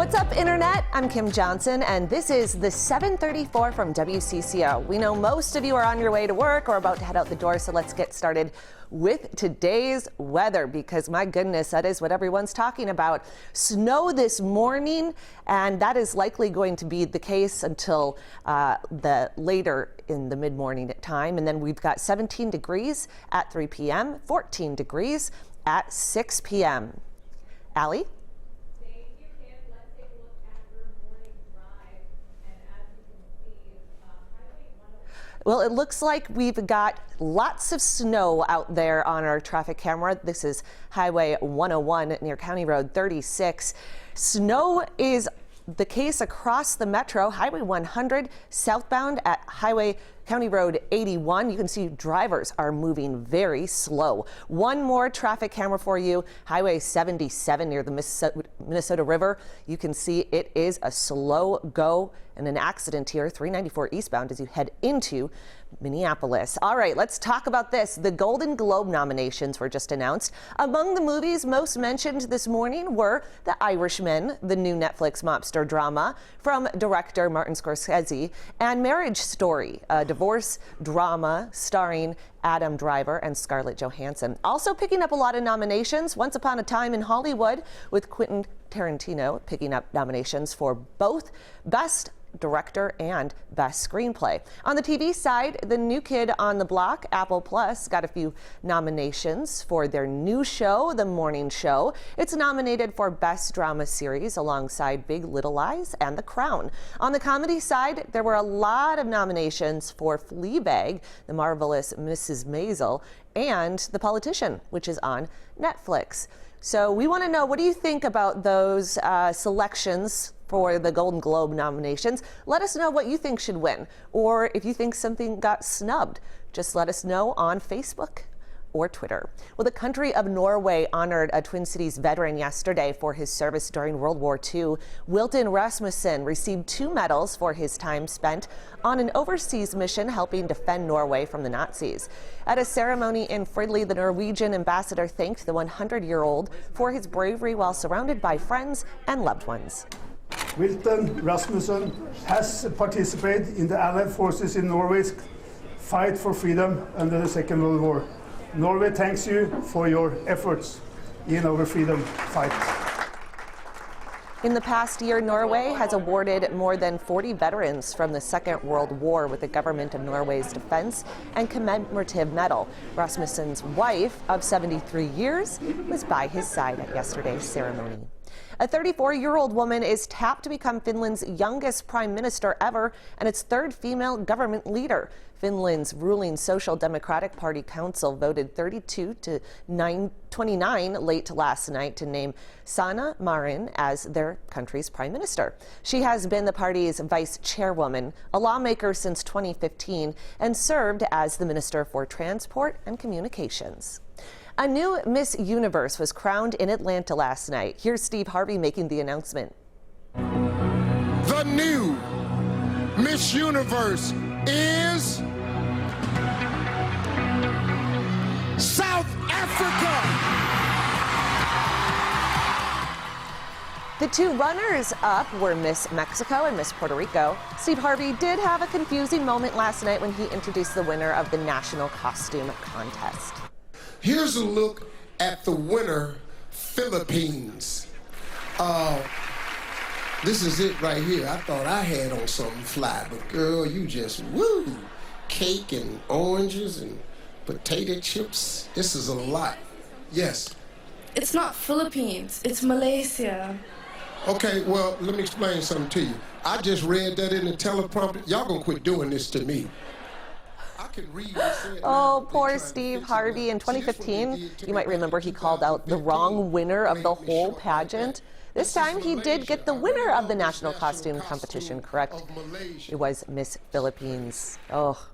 What's up, Internet? I'm Kim Johnson, and this is the 7:34 from WCCO. We know most of you are on your way to work or about to head out the door, so let's get started with today's weather, because my goodness, that is what everyone's talking about. Snow this morning, and that is likely going to be the case until the later in the mid-morning time. And then we've got 17 degrees at 3 p.m., 14 degrees at 6 p.m. Allie? Well, it looks like we've got lots of snow out there on our traffic camera. This is Highway 101 near County Road 36. Snow is the case across the metro. Highway 100 southbound at County Road 81. You can see drivers are moving very slow. One more traffic camera for you. Highway 77 near the Minnesota River. You can see it is a slow go and an accident here, 394 eastbound as you head into Minneapolis. All right, let's talk about this. The Golden Globe nominations were just announced. Among the movies most mentioned this morning were The Irishman, the new Netflix mobster drama from director Martin Scorsese, and Marriage Story, a divorce drama starring Adam Driver and Scarlett Johansson. Also picking up a lot of nominations, Once Upon a Time in Hollywood, with Quentin Tarantino picking up nominations for both Best Director and Best Screenplay. On the TV side, the New Kid on the Block, Apple Plus, got a few nominations for their new show, The Morning Show. It's nominated for Best Drama Series alongside Big Little Lies and The Crown. On the comedy side, there were a lot of nominations for Fleabag, The Marvelous Mrs. Maisel, and The Politician, which is on Netflix. So we want to know, what do you think about those selections for the Golden Globe nominations? Let us know what you think should win, or if you think something got snubbed, just let us know on Facebook or Twitter. Well, the country of Norway honored a Twin Cities veteran yesterday for his service during World War II. Wilton Rasmussen received 2 medals for his time spent on an overseas mission helping defend Norway from the Nazis. At a ceremony in Fridley, the Norwegian ambassador thanked the 100-year-old for his bravery while surrounded by friends and loved ones. Wilton Rasmussen has participated in the Allied forces in Norway's fight for freedom under the Second World War. Norway thanks you for your efforts in our freedom fight. In the past year, Norway has awarded more than 40 veterans from the Second World War with the government of Norway's Defense and Commemorative Medal. Rasmussen's wife of 73 years was by his side at yesterday's ceremony. A 34-year-old woman is tapped to become Finland's youngest prime minister ever and its 3rd female government leader. Finland's ruling Social Democratic Party Council voted 32 to 29 late last night to name Sanna Marin as their country's prime minister. She has been the party's vice chairwoman, a lawmaker since 2015, and served as the Minister for Transport and Communications. A new Miss Universe was crowned in Atlanta last night. Here's Steve Harvey making the announcement. The new Miss Universe is South Africa. The 2 runners-up were Miss Mexico and Miss Puerto Rico. Steve Harvey did have a confusing moment last night when he introduced the winner of the National Costume Contest. Here's a look at the winner, Philippines. This is it right here. I thought I had on something fly, but girl, you just, woo! Cake and oranges and potato chips. This is a lot. Yes? It's not Philippines, it's Malaysia. Okay, well, let me explain something to you. I just read that in the teleprompter. Y'all gonna quit doing this to me. Oh, poor Steve Harvey. In 2015, you might remember he called out the wrong winner of the whole pageant. This time, he did get the winner of the National Costume Competition correct. It was Miss Philippines. Oh,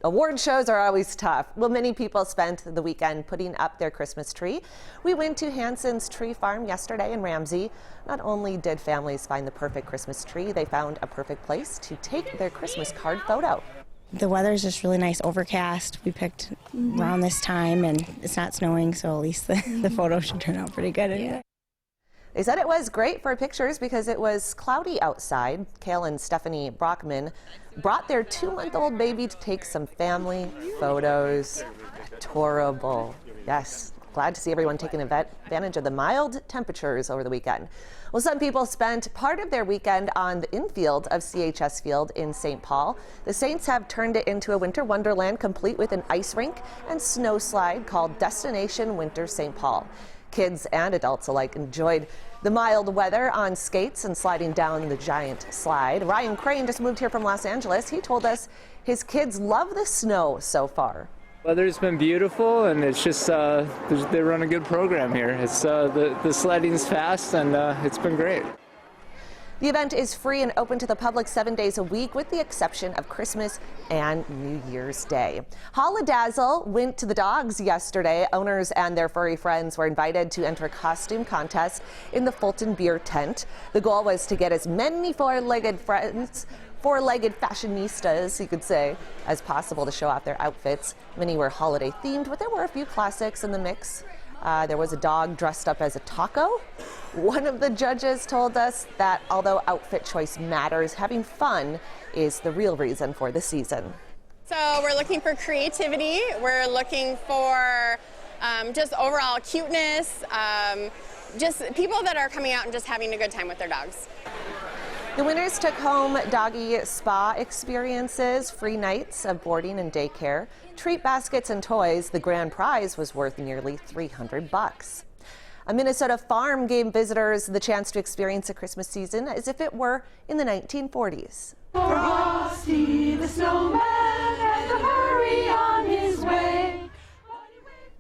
award shows are always tough. Well, many people spent the weekend putting up their Christmas tree. We went to Hansens Tree Farm yesterday in Ramsey. Not only did families find the perfect Christmas tree, they found a perfect place to take their Christmas card photo. The weather's just really nice, overcast. We picked around this time, and it's not snowing, so at least the photo should turn out pretty good. Yeah. They said it was great for pictures because it was cloudy outside. Kale and Stephanie Brockman brought their 2-month-old baby to take some family photos. Adorable. Yes, glad to see everyone taking advantage of the mild temperatures over the weekend. Well, some people spent part of their weekend on the infield of CHS Field in St. Paul. The Saints have turned it into a winter wonderland complete with an ice rink and snow slide called Destination Winter St. Paul. Kids and adults alike enjoyed the mild weather on skates and sliding down the giant slide. Ryan Crane just moved here from Los Angeles. He told us his kids love the snow so far. Weather's been beautiful, and it's just they run a good program here. It's the sledding's fast, and it's been great. The event is free and open to the public 7 days a week, with the exception of Christmas and New Year's Day. Holidazzle went to the dogs yesterday. Owners and their furry friends were invited to enter a costume contest in the Fulton Beer tent. The goal was to get as many four-legged fashionistas, you could say, as possible to show off their outfits. Many were holiday themed, but there were a few classics in the mix. There was a dog dressed up as a taco. One of the judges told us that although outfit choice matters, having fun is the real reason for the season. So we're looking for creativity. We're looking for just overall cuteness, just people that are coming out and just having a good time with their dogs. The winners took home doggy spa experiences, free nights of boarding and daycare, treat baskets and toys. The grand prize was worth nearly $300. A Minnesota farm gave visitors the chance to experience a Christmas season as if it were in the 1940s. Frosty the snowman had to hurry on his way.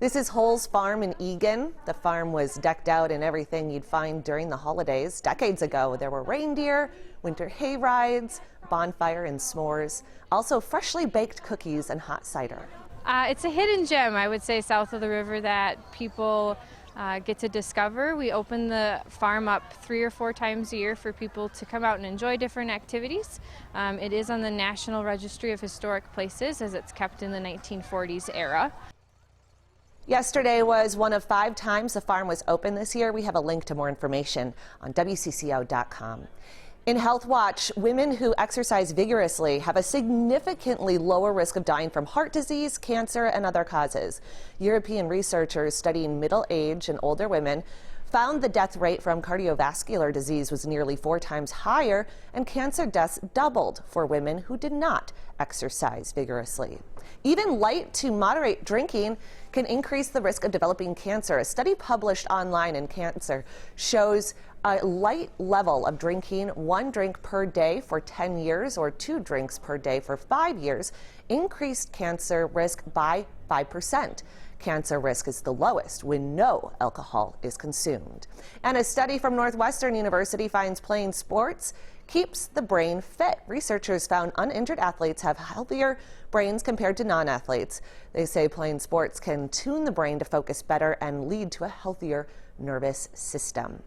This is Hull's Farm in Eagan. The farm was decked out in everything you'd find during the holidays. Decades ago, there were reindeer, winter hay rides, bonfire and s'mores, also freshly baked cookies and hot cider. It's a hidden gem, I would say, south of the river that people get to discover. We open the farm up 3 or 4 times a year for people to come out and enjoy different activities. It is on the National Registry of Historic Places as it's kept in the 1940s era. Yesterday was one of 5 times the farm was open this year. We have a link to more information on WCCO.com. In Health Watch, women who exercise vigorously have a significantly lower risk of dying from heart disease, cancer, and other causes. European researchers studying middle-aged and older women found the death rate from cardiovascular disease was nearly 4 times higher, and cancer deaths doubled for women who did not exercise vigorously. Even light to moderate drinking can increase the risk of developing cancer. A study published online in Cancer shows a light level of drinking 1 drink per day for 10 years or 2 drinks per day for 5 years increased cancer risk by 5%. Cancer risk is the lowest when no alcohol is consumed. And a study from Northwestern University finds playing sports keeps the brain fit. Researchers found uninjured athletes have healthier brains compared to non-athletes. They say playing sports can tune the brain to focus better and lead to a healthier nervous system.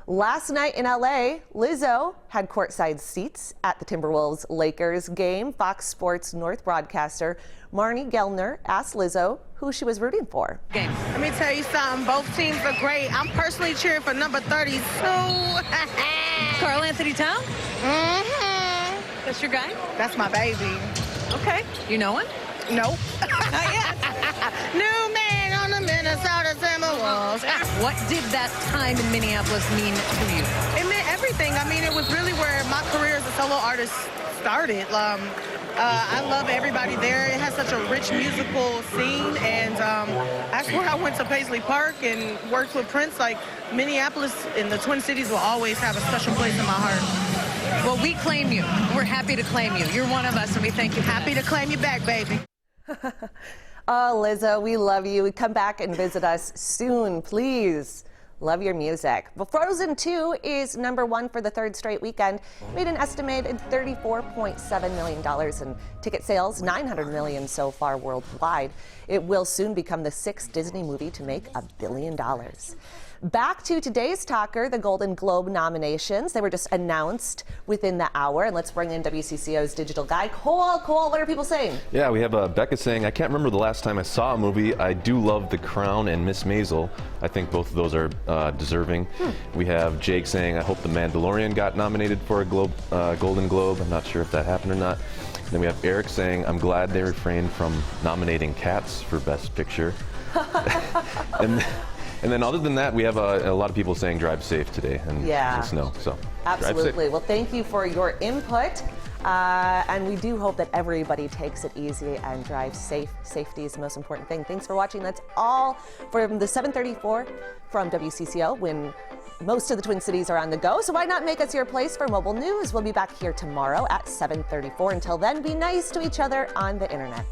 Last night in LA, Lizzo had courtside seats at the Timberwolves-Lakers game. Fox Sports North broadcaster Marnie Gellner asked Lizzo who she was rooting for. Let me tell you something, both teams are great. I'm personally cheering for number 32. Karl Anthony Towns? Mm-hmm. That's your guy? That's my baby. Okay. You know him? Nope. Not yet. New man on the Minnesota Timberwolves. What did that time in Minneapolis mean to you? It meant everything. I mean, it was really where my career as a solo artist started. I love everybody there. It has such a rich musical scene, and that's where I went to Paisley Park and worked with Prince. Like, Minneapolis and the Twin Cities will always have a special place in my heart. Well, we claim you. We're happy to claim you. You're one of us, and we thank you. Happy to claim you back, baby. Oh, Lizzo, we love you. Come back and visit us soon, please. Love your music. Well, Frozen 2 is #1 for the 3rd straight weekend. Made an estimated $34.7 million in ticket sales, $900 million so far worldwide. It will soon become the 6th Disney movie to make $1 billion. Back to today's talker, the Golden Globe nominations. They were just announced within the hour. And let's bring in WCCO's digital guy, Cole. Cole, what are people saying? Yeah, we have Becca saying, I can't remember the last time I saw a movie. I do love The Crown and Miss Maisel. I think both of those are deserving. We have Jake saying, I hope The Mandalorian got nominated for a Golden Globe. I'm not sure if that happened or not. Then we have Eric saying, I'm glad they refrained from nominating Cats for Best Picture. And then other than that, we have a lot of people saying drive safe today and the snow. So absolutely. Well, thank you for your input. And we do hope that everybody takes it easy and drives safe. Safety is the most important thing. Thanks for watching. That's all from the 7:34 from WCCO when most of the Twin Cities are on the go. So why not make us your place for mobile news? We'll be back here tomorrow at 7:34. Until then, be nice to each other on the internet.